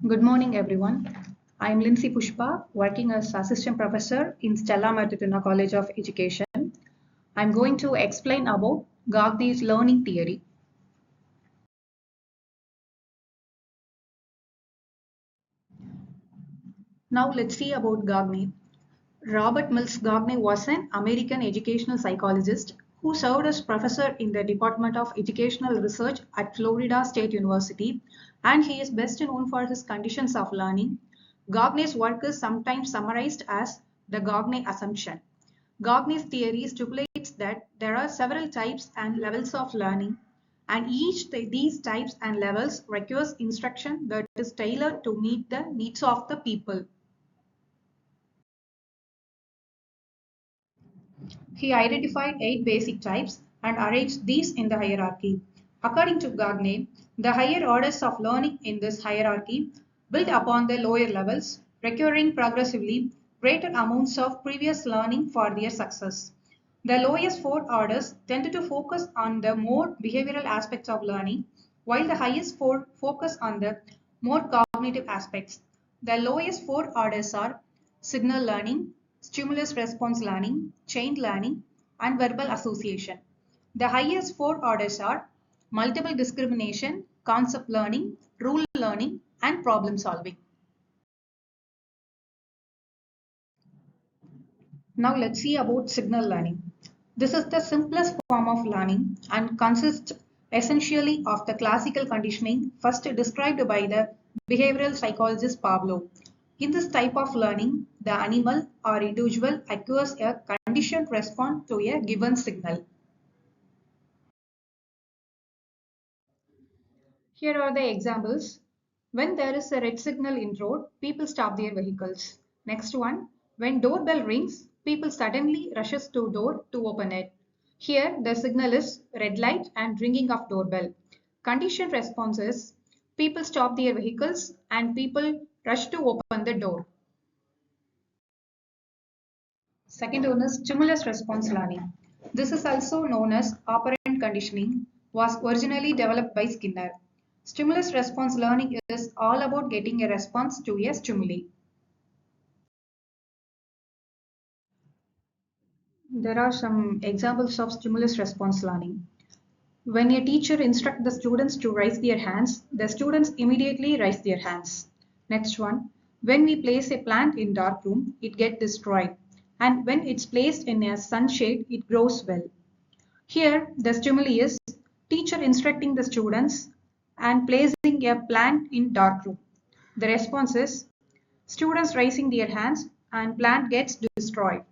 Good morning, everyone. I'm Lindsay Pushpa, working as Assistant Professor in Stella Marituna College of Education. I'm going to explain about Gagne's learning theory. Now let's see about Gagne. Robert Mills Gagne was an American educational psychologist who served as professor in the Department of Educational Research at Florida State University, and he is best known for his conditions of learning. Gagne's work is sometimes summarized as the Gagne assumption. Gagne's theory stipulates that there are several types and levels of learning, and each these types and levels requires instruction that is tailored to meet the needs of the people. He identified 8 basic types and arranged these in the hierarchy. According to Gagne, the higher orders of learning in this hierarchy build upon the lower levels, requiring progressively greater amounts of previous learning for their success. The lowest 4 orders tend to focus on the more behavioral aspects of learning, while the highest 4 focus on the more cognitive aspects. The lowest 4 orders are signal learning, stimulus response learning, chain learning, and verbal association. The highest 4 orders are multiple discrimination, concept learning, rule learning, and problem solving. Now let's see about signal learning. This is the simplest form of learning and consists essentially of the classical conditioning first described by the behavioral psychologist Pavlov. In this type of learning, the animal or individual acquires a conditioned response to a given signal. Here are the examples. When there is a red signal in road, people stop their vehicles. Next one, when doorbell rings, people suddenly rushes to door to open it. Here the signal is red light and ringing of doorbell. Conditioned response is people stop their vehicles and people rush to open the door. Second one is stimulus response learning. This is also known as operant conditioning, was originally developed by Skinner. Stimulus response learning is all about getting a response to a stimuli. There are some examples of stimulus response learning. When a teacher instructs the students to raise their hands, the students immediately raise their hands. Next one, when we place a plant in dark room, it gets destroyed. And when it's placed in a sunshade, it grows well. Here, the stimuli is teacher instructing the students and placing a plant in dark room. The response is students raising their hands and plant gets destroyed.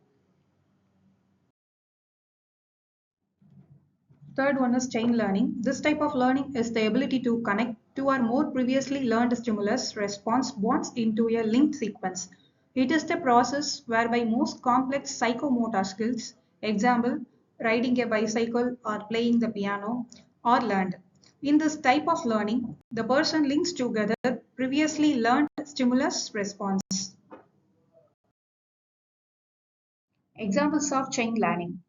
Third one is chain learning. This type of learning is the ability to connect two or more previously learned stimulus response bonds into a linked sequence. It is the process whereby most complex psychomotor skills, example, riding a bicycle or playing the piano, are learned. In this type of learning, the person links together previously learned stimulus response. Examples of chain learning.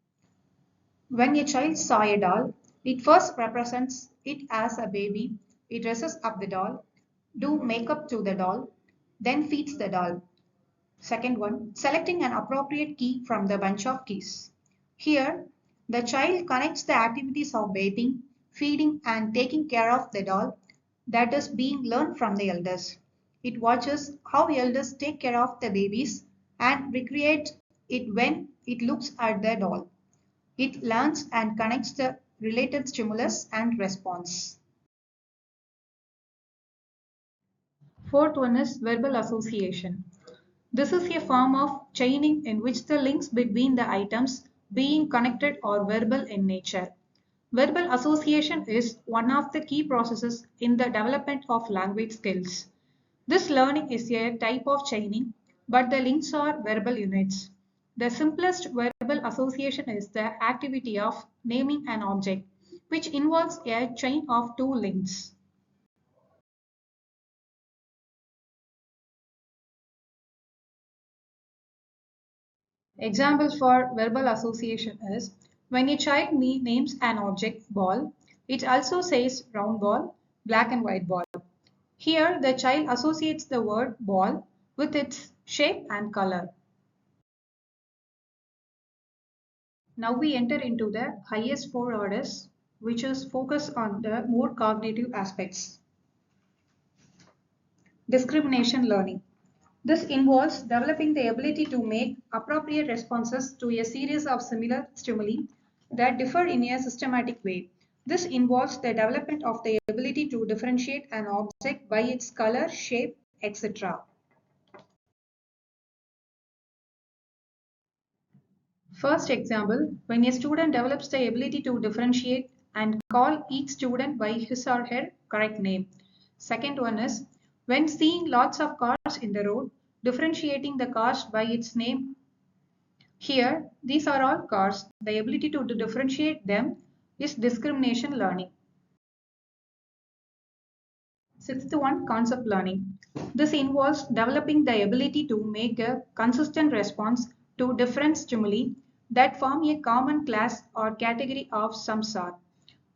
When a child saw a doll, it first represents it as a baby. It dresses up the doll, do makeup to the doll, then feeds the doll. Second one, selecting an appropriate key from the bunch of keys. Here, the child connects the activities of bathing, feeding, and taking care of the doll that is being learned from the elders. It watches how elders take care of the babies and recreates it when it looks at the doll. It learns and connects the related stimulus and response. Fourth one is verbal association. This is a form of chaining in which the links between the items being connected are verbal in nature. Verbal association is one of the key processes in the development of language skills. This learning is a type of chaining, but the links are verbal units. The simplest verbal association is the activity of naming an object, which involves a chain of two links. Examples for verbal association is when a child names an object ball, it also says round ball, black and white ball. Here, the child associates the word ball with its shape and color. Now we enter into the highest four orders, which is focus on the more cognitive aspects. Discrimination learning. This involves developing the ability to make appropriate responses to a series of similar stimuli that differ in a systematic way. This involves the development of the ability to differentiate an object by its color, shape, etc. First example, when a student develops the ability to differentiate and call each student by his or her correct name. Second one is when seeing lots of cars in the road, differentiating the cars by its name. Here, these are all cars. The ability to differentiate them is discrimination learning. Sixth one, concept learning. This involves developing the ability to make a consistent response to different stimuli that form a common class or category of some sort.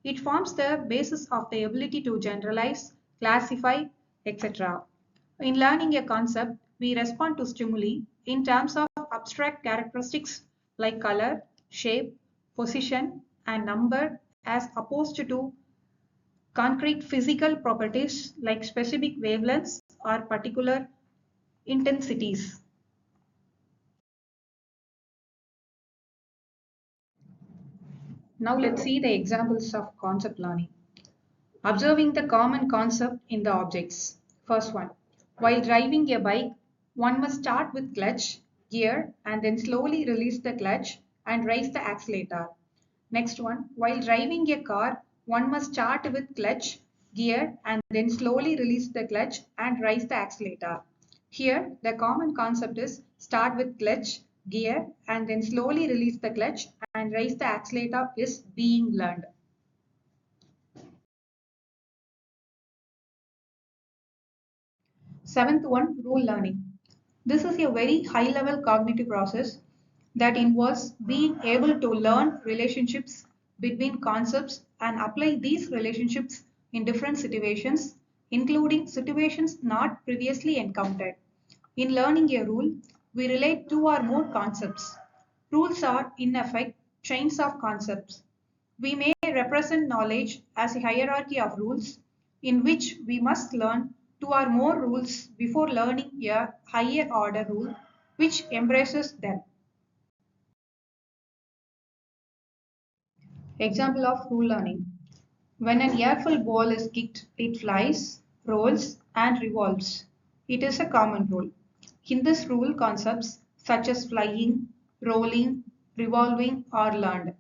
It forms the basis of the ability to generalize, classify, etc. In learning a concept, we respond to stimuli in terms of abstract characteristics like color, shape, position, and number as opposed to concrete physical properties like specific wavelengths or particular intensities. Now let's see the examples of concept learning. Observing the common concept in the objects. First one, while driving a bike, one must start with clutch, gear, and then slowly release the clutch and raise the accelerator. Next one, while driving a car, one must start with clutch, gear, and then slowly release the clutch and raise the accelerator. Here, the common concept is start with clutch, gear, and then slowly release the clutch and raise the accelerator is being learned. Seventh one, rule learning. This is a very high level cognitive process that involves being able to learn relationships between concepts and apply these relationships in different situations, including situations not previously encountered. In learning a rule, we relate two or more concepts. Rules are, in effect, chains of concepts. We may represent knowledge as a hierarchy of rules in which we must learn two or more rules before learning a higher order rule which embraces them. Example of rule learning. When an airful ball is kicked, it flies, rolls, and revolves. It is a common rule. In this rule, concepts such as flying, rolling, revolving are learned.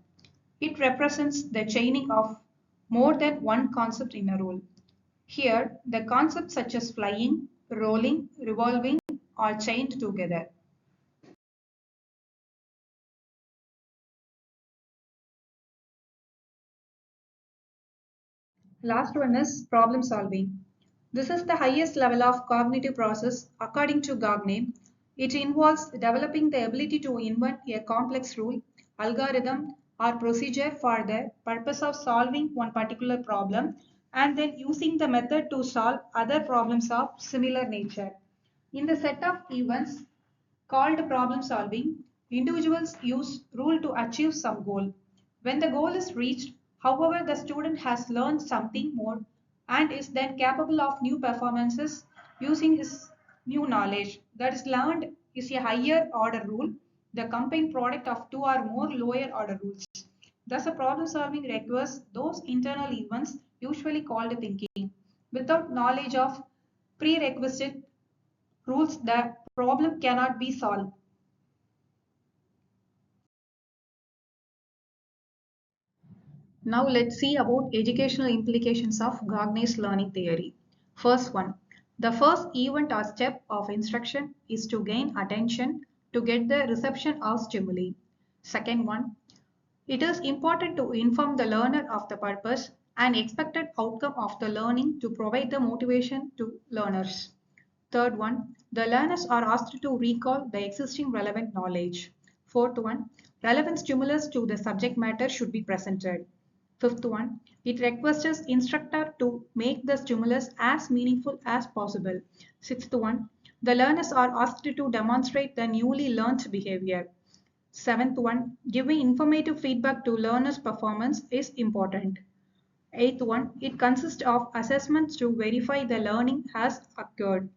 It represents the chaining of more than one concept in a rule. Here, the concepts such as flying, rolling, revolving are chained together. Last one is problem solving. This is the highest level of cognitive process according to Gagne. It involves developing the ability to invent a complex rule, algorithm, or procedure for the purpose of solving one particular problem and then using the method to solve other problems of similar nature. In the set of events called problem solving, individuals use rule to achieve some goal. When the goal is reached, however, the student has learned something more and is then capable of new performances using his new knowledge that is learned is a higher order rule, the combined product of two or more lower order rules. Thus, a problem solving requires those internal events usually called thinking. Without knowledge of prerequisite rules, the problem cannot be solved. Now let's see about educational implications of Gagne's learning theory. First one, the first event or step of instruction is to gain attention to get the reception of stimuli. Second one, it is important to inform the learner of the purpose and expected outcome of the learning to provide the motivation to learners. Third one, the learners are asked to recall the existing relevant knowledge. Fourth one, relevant stimulus to the subject matter should be presented. Fifth one, it requests instructor to make the stimulus as meaningful as possible. Sixth one, the learners are asked to demonstrate the newly learned behavior. Seventh one, giving informative feedback to learners' performance is important. Eighth one, it consists of assessments to verify the learning has occurred.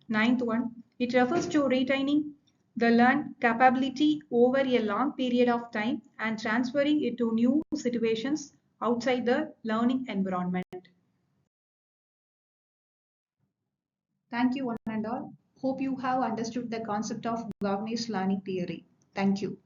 Ninth one, it refers to retaining the learned capability over a long period of time and transferring it to new situations outside the learning environment. Thank you, one and all. Hope you have understood the concept of Gagne's learning theory. Thank you.